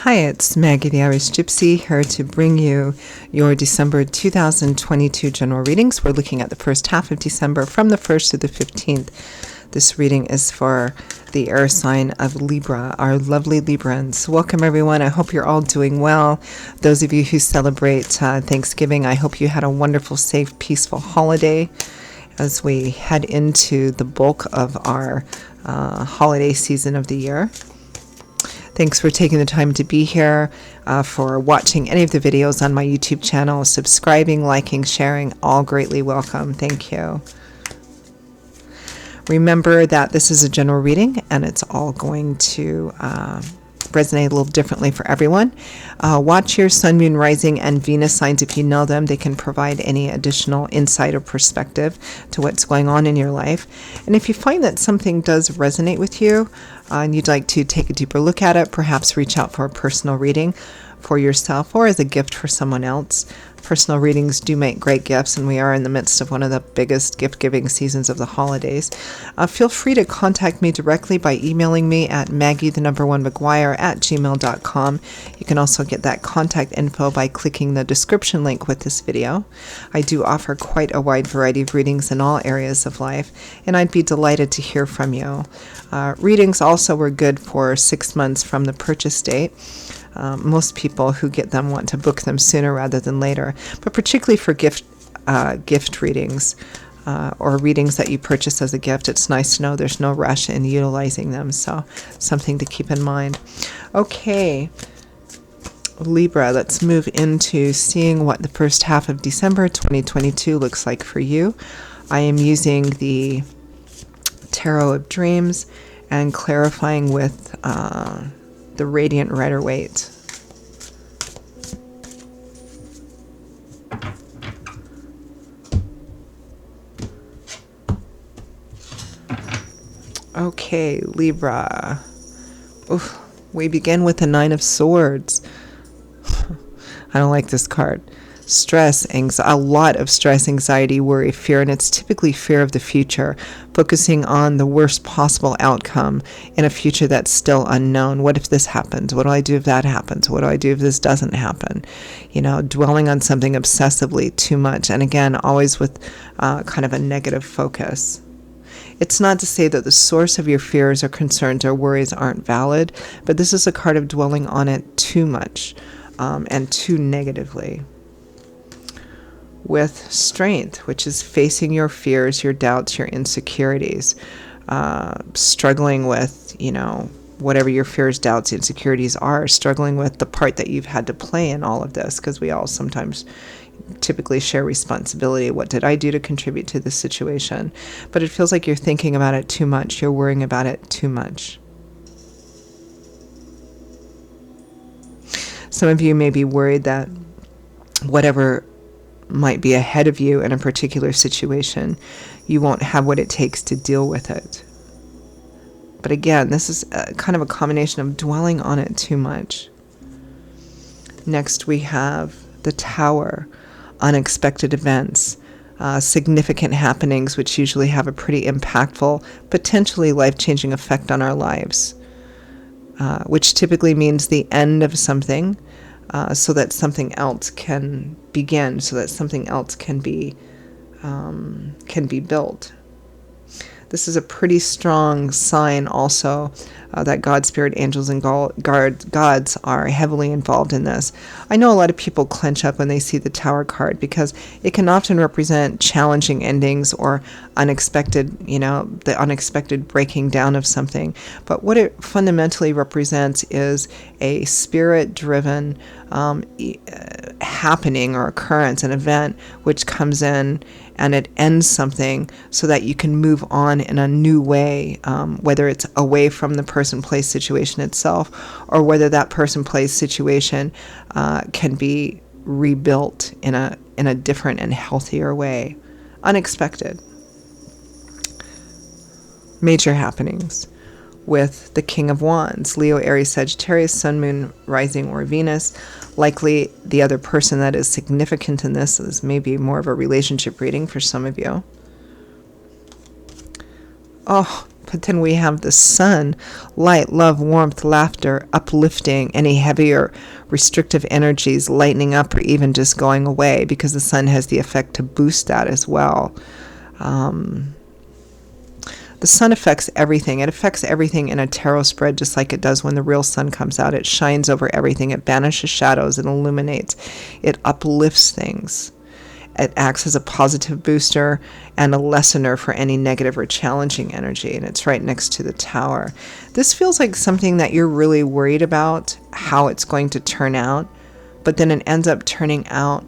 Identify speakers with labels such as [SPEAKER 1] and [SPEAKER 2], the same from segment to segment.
[SPEAKER 1] Hi, it's Maggie the Irish Gypsy here to bring you your December 2022 general readings. We're looking at the first half of December from the 1st to the 15th. This reading is for the air sign of Libra, our lovely Librans. Welcome everyone. I hope you're all doing well. Those of you who celebrate Thanksgiving, I hope you had a wonderful, safe, peaceful holiday as we head into the bulk of our holiday season of the year. Thanks for taking the time to be here, for watching any of the videos on my YouTube channel, subscribing, liking, sharing, all greatly welcome. Thank you. Remember that this is a general reading and it's all going to resonate a little differently for everyone. Watch your Sun, Moon, Rising, and Venus signs if you know them. They can provide any additional insight or perspective to what's going on in your life. And if you find that something does resonate with you and you'd like to take a deeper look at it, perhaps reach out for a personal reading for yourself or as a gift for someone else. Personal readings do make great gifts, and we are in the midst of one of the biggest gift-giving seasons of the holidays. Feel free to contact me directly by emailing me at maggie1mcguire@gmail.com. You can also get that contact info by clicking the description link with this video. I do offer quite a wide variety of readings in all areas of life, and I'd be delighted to hear from you. Readings also were good for 6 months from the purchase date. Most people who get them want to book them sooner rather than later, but particularly for gift readings or readings that you purchase as a gift, it's nice to know there's no rush in utilizing them, so something to keep in mind. Okay, Libra, let's move into seeing what the first half of December 2022 looks like for you. I am using the Tarot of Dreams and clarifying with the Radiant Rider-Waite. Okay, Libra. Oof, we begin with the Nine of Swords. I don't like this card. Stress, a lot of stress, anxiety, worry, fear, and it's typically fear of the future, focusing on the worst possible outcome in a future that's still unknown. What if this happens? What do I do if that happens? What do I do if this doesn't happen? You know, dwelling on something obsessively too much, and again, always with kind of a negative focus. It's not to say that the source of your fears or concerns or worries aren't valid, but this is a card of dwelling on it too much and too negatively. With Strength, which is facing your fears, your doubts, your insecurities, struggling with, whatever your fears, doubts, insecurities are, struggling with the part that you've had to play in all of this, because we all sometimes typically share responsibility. What did I do to contribute to this situation? But it feels like you're thinking about it too much. You're worrying about it too much. Some of you may be worried that whatever might be ahead of you in a particular situation, you won't have what it takes to deal with it. But again, this is kind of a combination of dwelling on it too much. Next, we have the Tower, unexpected events, significant happenings, which usually have a pretty impactful, potentially life-changing effect on our lives, which typically means the end of something, so that something else can begin, so that something else can be built. This is a pretty strong sign also that God, Spirit, angels, and gods are heavily involved in this. I know a lot of people clench up when they see the Tower card because it can often represent challenging endings or unexpected, the unexpected breaking down of something. But what it fundamentally represents is a spirit-driven happening or occurrence, an event which comes in and it ends something so that you can move on in a new way, whether it's away from the person, place, situation itself, or whether that person, place, situation can be rebuilt in a different and healthier way. Unexpected. Major happenings. With the King of Wands, Leo, Aries, Sagittarius, Sun, Moon, Rising, or Venus. Likely the other person that is significant in this is maybe more of a relationship reading for some of you. Oh, But then we have the sun, light, love, warmth, laughter, uplifting any heavier restrictive energies, lightening up or even just going away, because the sun has the effect to boost that as well. The sun affects everything. It affects everything in a tarot spread just like it does when the real sun comes out. It shines over everything. It banishes shadows. It illuminates. It uplifts things. It acts as a positive booster and a lessener for any negative or challenging energy. And it's right next to the tower. This feels like something that you're really worried about, how it's going to turn out. But then it ends up turning out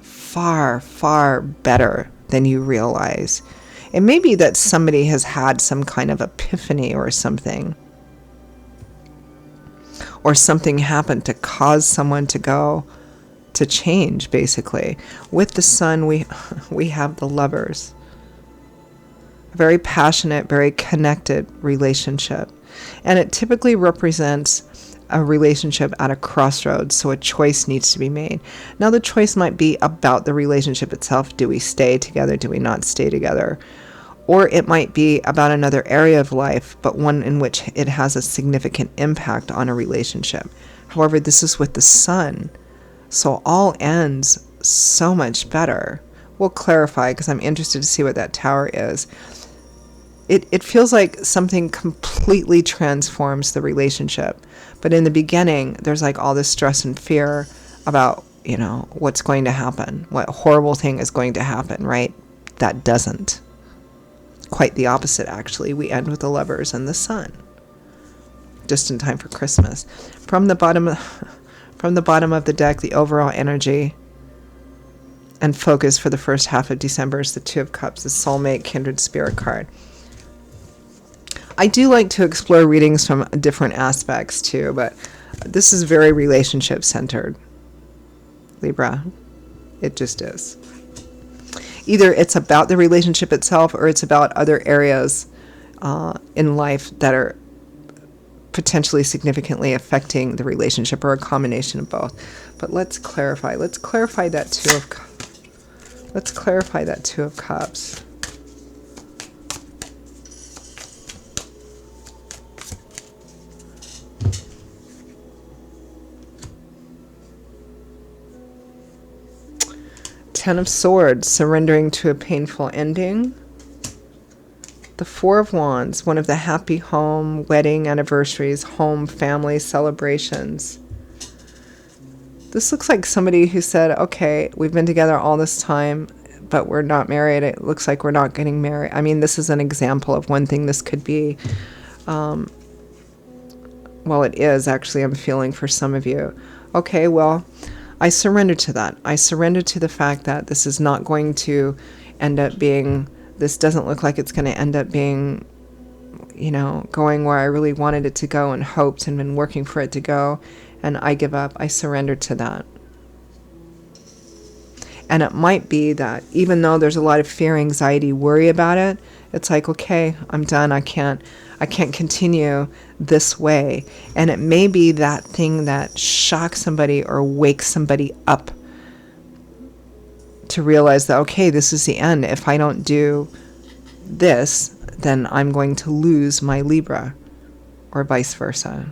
[SPEAKER 1] far, far better than you realize. It may be that somebody has had some kind of epiphany or something. Or something happened to cause someone to change, basically. With the sun, we have the Lovers. A very passionate, very connected relationship. And it typically represents a relationship at a crossroads, so a choice needs to be made. Now, the choice might be about the relationship itself. Do we stay together? Do we not stay together? Or it might be about another area of life, but one in which it has a significant impact on a relationship. However, this is with the sun, so all ends so much better. We'll clarify, because I'm interested to see what that tower is. It feels like something completely transforms the relationship. But in the beginning, there's like all this stress and fear about, what's going to happen. What horrible thing is going to happen, right? That doesn't. Quite the opposite, actually. We end with the Lovers and the sun. Just in time for Christmas. From the bottom of the deck, the overall energy and focus for the first half of December is the Two of Cups, the soulmate kindred spirit card. I do like to explore readings from different aspects too, but this is very relationship centered, Libra. It just is. Either it's about the relationship itself, or it's about other areas in life that are potentially significantly affecting the relationship, or a combination of both. But let's clarify. Let's clarify that Two of Cups. Ten of Swords, surrendering to a painful ending. The Four of Wands, one of the happy home, wedding anniversaries, home, family celebrations. This looks like somebody who said, okay, we've been together all this time, but we're not married. It looks like we're not getting married. I mean, this is an example of one thing this could be. Well, it is actually, I'm feeling for some of you. Okay, well, I surrender to that. I surrender to the fact that this is not going to end up being, this doesn't look like it's going to end up being, going where I really wanted it to go and hoped and been working for it to go. And I give up. I surrender to that. And it might be that even though there's a lot of fear, anxiety, worry about it, it's like, okay, I'm done. I can't continue this way. And it may be that thing that shocks somebody or wakes somebody up to realize that, okay, this is the end. If I don't do this, then I'm going to lose my Libra, or vice versa.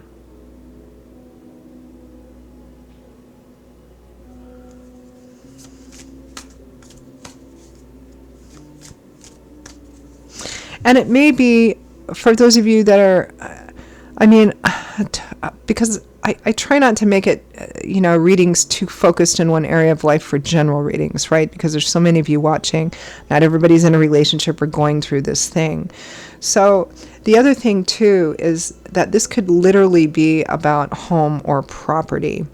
[SPEAKER 1] And it may be, for those of you that are, because I try not to make it, readings too focused in one area of life for general readings, right? Because there's so many of you watching. Not everybody's in a relationship or going through this thing. So the other thing too is that this could literally be about home or property.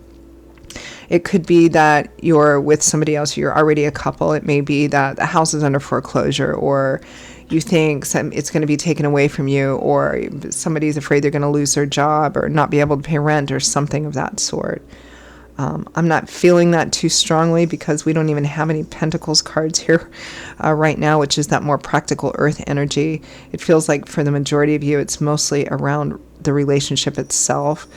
[SPEAKER 1] It could be that you're with somebody else, you're already a couple. It may be that the house is under foreclosure, or you think it's going to be taken away from you, or somebody's afraid they're going to lose their job or not be able to pay rent or something of that sort. I'm not feeling that too strongly because we don't even have any Pentacles cards here right now, which is that more practical earth energy. It feels like for the majority of you, it's mostly around the relationship itself.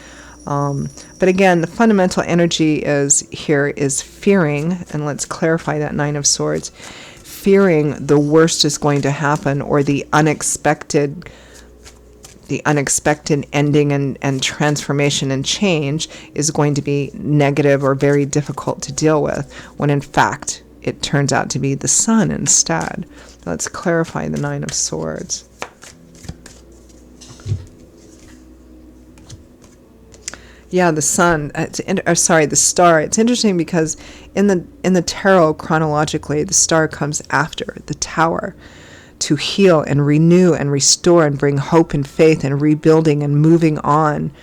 [SPEAKER 1] But again, the fundamental energy is fearing, and let's clarify that Nine of Swords. Fearing the worst is going to happen, or the unexpected the unexpected ending and transformation and change is going to be negative or very difficult to deal with, when in fact it turns out to be the Sun instead. Let's clarify the Nine of Swords. Yeah, the Sun. The Star. It's interesting because in the tarot, chronologically, the Star comes after the Tower, to heal and renew and restore and bring hope and faith and rebuilding and moving on.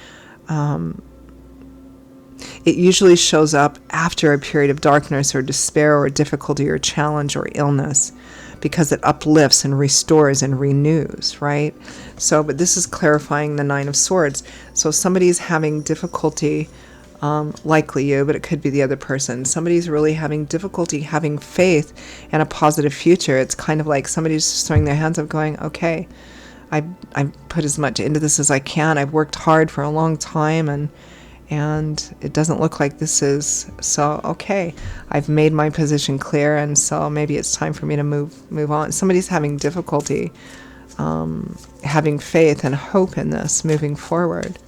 [SPEAKER 1] It usually shows up after a period of darkness or despair or difficulty or challenge or illness, because it uplifts and restores and renews, right? So, but this is clarifying the Nine of Swords. So somebody's having difficulty, likely you, but it could be the other person. Somebody's really having difficulty having faith in a positive future. It's kind of like somebody's just throwing their hands up going, okay, I've put as much into this as I can. I've worked hard for a long time, and it doesn't look like this is, so okay, I've made my position clear, and so maybe it's time for me to move on. Somebody's having difficulty having faith and hope in this moving forward.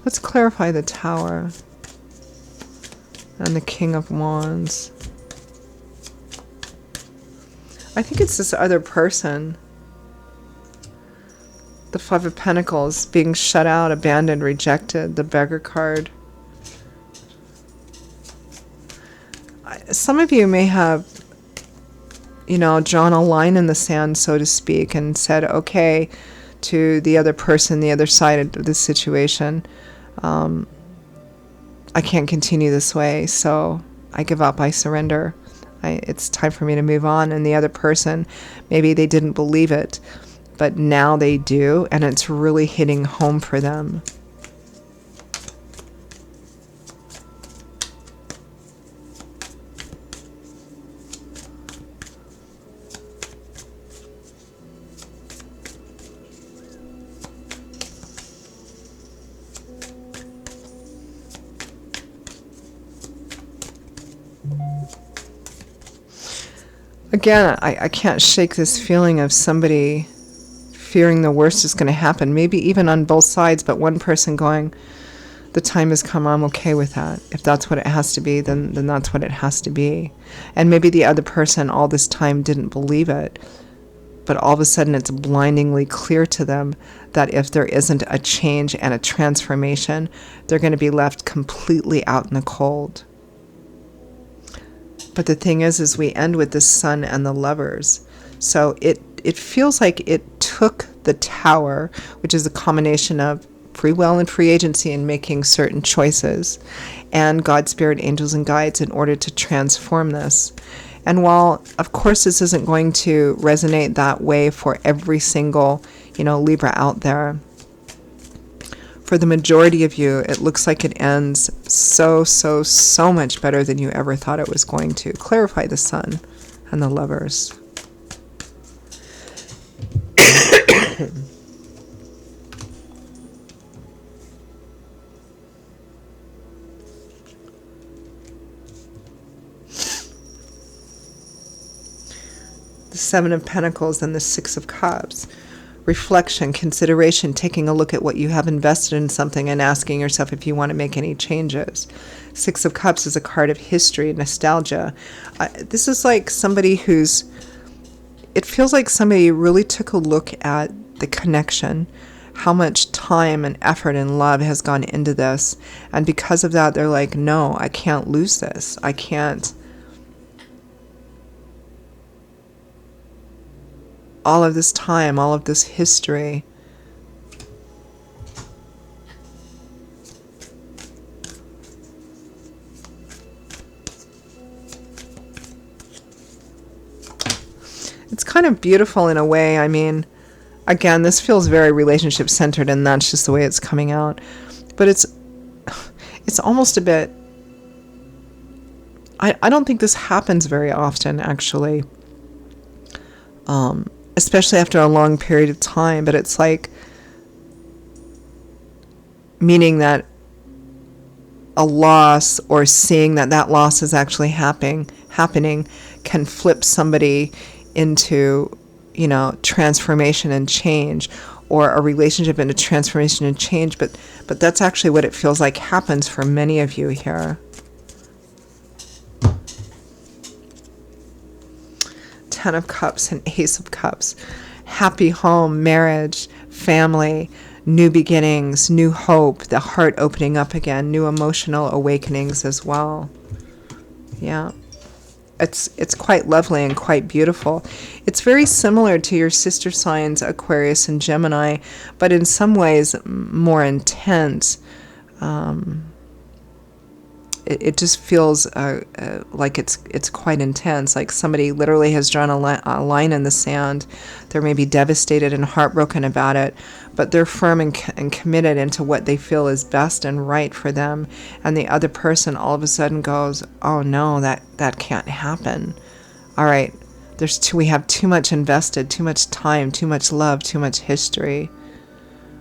[SPEAKER 1] Let's clarify the Tower and the King of Wands. I think it's this other person. The Five of Pentacles, being shut out, abandoned, rejected, the Beggar card. Some of you may have, drawn a line in the sand, so to speak, and said, okay, to the other person, the other side of the situation, I can't continue this way, so I give up, I surrender. It's time for me to move on. And the other person, maybe they didn't believe it, but now they do, and it's really hitting home for them. Again, I can't shake this feeling of somebody fearing the worst is going to happen, maybe even on both sides, but one person going, the time has come, I'm okay with that. If that's what it has to be, then that's what it has to be. And maybe the other person all this time didn't believe it, but all of a sudden it's blindingly clear to them that if there isn't a change and a transformation, they're going to be left completely out in the cold. But the thing is we end with the Sun and the Lovers. So it feels like it took the Tower, which is a combination of free will and free agency in making certain choices, and God, Spirit, angels, and guides in order to transform this. And while, of course, this isn't going to resonate that way for every single, Libra out there, for the majority of you, it looks like it ends so much better than you ever thought it was going to. Clarify the Sun and the Lovers. The Seven of Pentacles and the Six of Cups. Reflection, consideration, taking a look at what you have invested in something and asking yourself if you want to make any changes. Six of Cups is a card of history, nostalgia. This is like somebody it feels like somebody really took a look at the connection, how much time and effort and love has gone into this. And because of that, they're like, no, I can't lose this. I can't. All of this time, all of this history. It's kind of beautiful in a way. I mean, again, this feels very relationship centered, and that's just the way it's coming out. But it's almost a bit, I don't think this happens very often, actually. Especially after a long period of time, but it's like, meaning that a loss, or seeing that loss is actually happening can flip somebody into transformation and change, or a relationship into transformation and change, but that's actually what it feels like happens for many of you here. Ten of Cups and Ace of Cups. Happy home, marriage, family, new beginnings, new hope, the heart opening up again, new emotional awakenings as well. Yeah. It's quite lovely and quite beautiful. It's very similar to your sister signs, Aquarius and Gemini, but in some ways more intense. It just feels like it's quite intense, like somebody literally has drawn a line in the sand. They may be devastated and heartbroken about it, but they're firm and committed into what they feel is best and right for them. And the other person all of a sudden goes, oh no, that can't happen. All right, we have too much invested, too much time, too much love, too much history.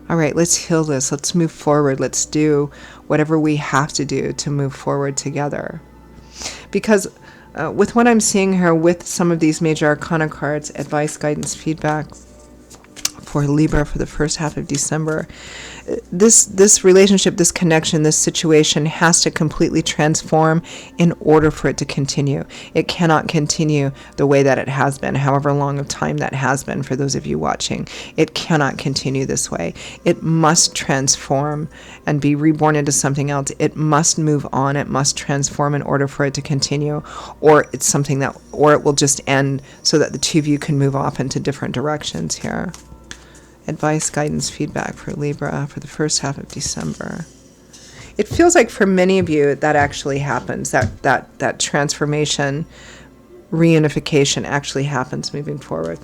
[SPEAKER 1] All right, let's heal this. Let's move forward. Let's do whatever we have to do to move forward together. Because with what I'm seeing here with some of these major arcana cards, advice, guidance, feedback for Libra for the first half of December, this relationship, this connection, this situation has to completely transform in order for it to continue. It cannot continue the way that it has been, however long of time that has been for those of you watching. It cannot continue this way. It must transform and be reborn into something else. It must move on. It must transform in order for it to continue, or it will just end so that the two of you can move off into different directions here. Advice, guidance, feedback for Libra for the first half of December. It feels like for many of you that actually happens, that transformation, reunification actually happens moving forward.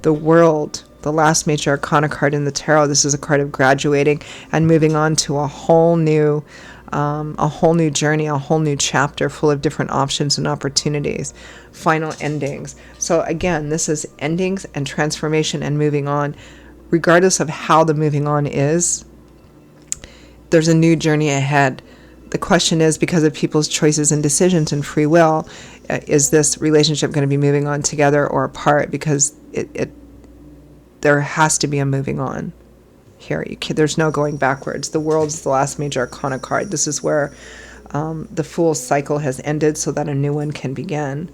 [SPEAKER 1] The World, the last major arcana card in the tarot, this is a card of graduating and moving on to a whole new journey, a whole new chapter full of different options and opportunities, final endings. So again, this is endings and transformation and moving on. Regardless of how the moving on is, there's a new journey ahead. The question is, because of people's choices and decisions and free will, is this relationship going to be moving on together or apart? Because there has to be a moving on here. There's no going backwards. The World's the last major arcana card. This is where the Fool's cycle has ended so that a new one can begin.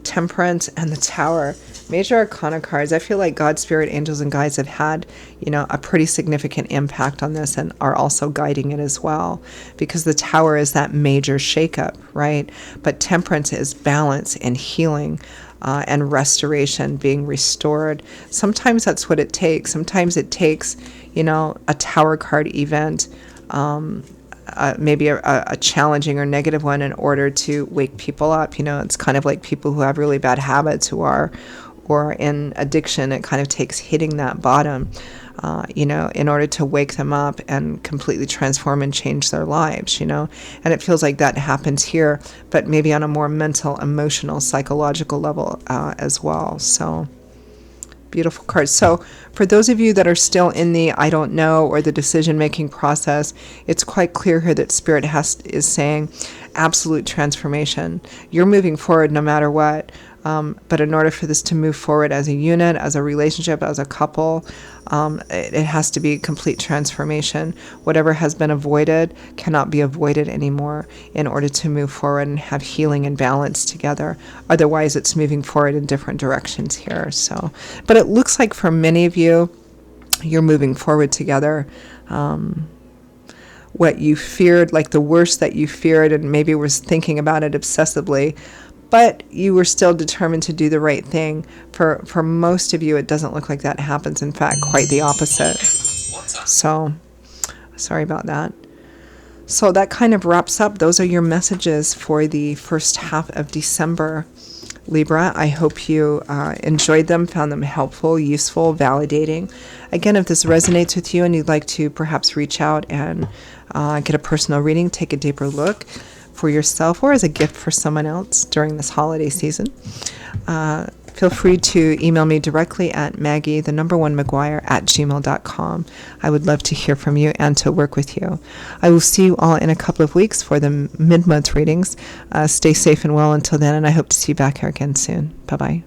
[SPEAKER 1] Temperance and the Tower, major arcana cards. I feel like God, Spirit, angels, and guides have had, a pretty significant impact on this and are also guiding it as well, because the Tower is that major shakeup, right? But Temperance is balance and healing and restoration, being restored. Sometimes that's what it takes. Sometimes it takes, a Tower card event, maybe a challenging or negative one, in order to wake people up. It's kind of like people who have really bad habits who are in addiction. It kind of takes hitting that bottom, in order to wake them up and completely transform and change their lives, and it feels like that happens here, but maybe on a more mental, emotional, psychological level as well. So beautiful cards. So for those of you that are still in the I don't know or the decision-making process, it's quite clear here that Spirit is saying absolute transformation. You're moving forward no matter what. But in order for this to move forward as a unit, as a relationship, as a couple, it has to be complete transformation. Whatever has been avoided cannot be avoided anymore in order to move forward and have healing and balance together. Otherwise, it's moving forward in different directions here. So, but it looks like for many of you, you're moving forward together. What you feared, like the worst that you feared, and maybe was thinking about it obsessively, but you were still determined to do the right thing. For most of you, it doesn't look like that happens. In fact, quite the opposite. So, sorry about that. So that kind of wraps up. Those are your messages for the first half of December, Libra. I hope you enjoyed them, found them helpful, useful, validating. Again, if this resonates with you and you'd like to perhaps reach out and get a personal reading, take a deeper look for yourself or as a gift for someone else during this holiday season, feel free to email me directly at maggie1maguire@gmail.com. I would love to hear from you and to work with you. I will see you all in a couple of weeks for the mid-month readings. Stay safe and well until then, and I hope to see you back here again soon. Bye-bye.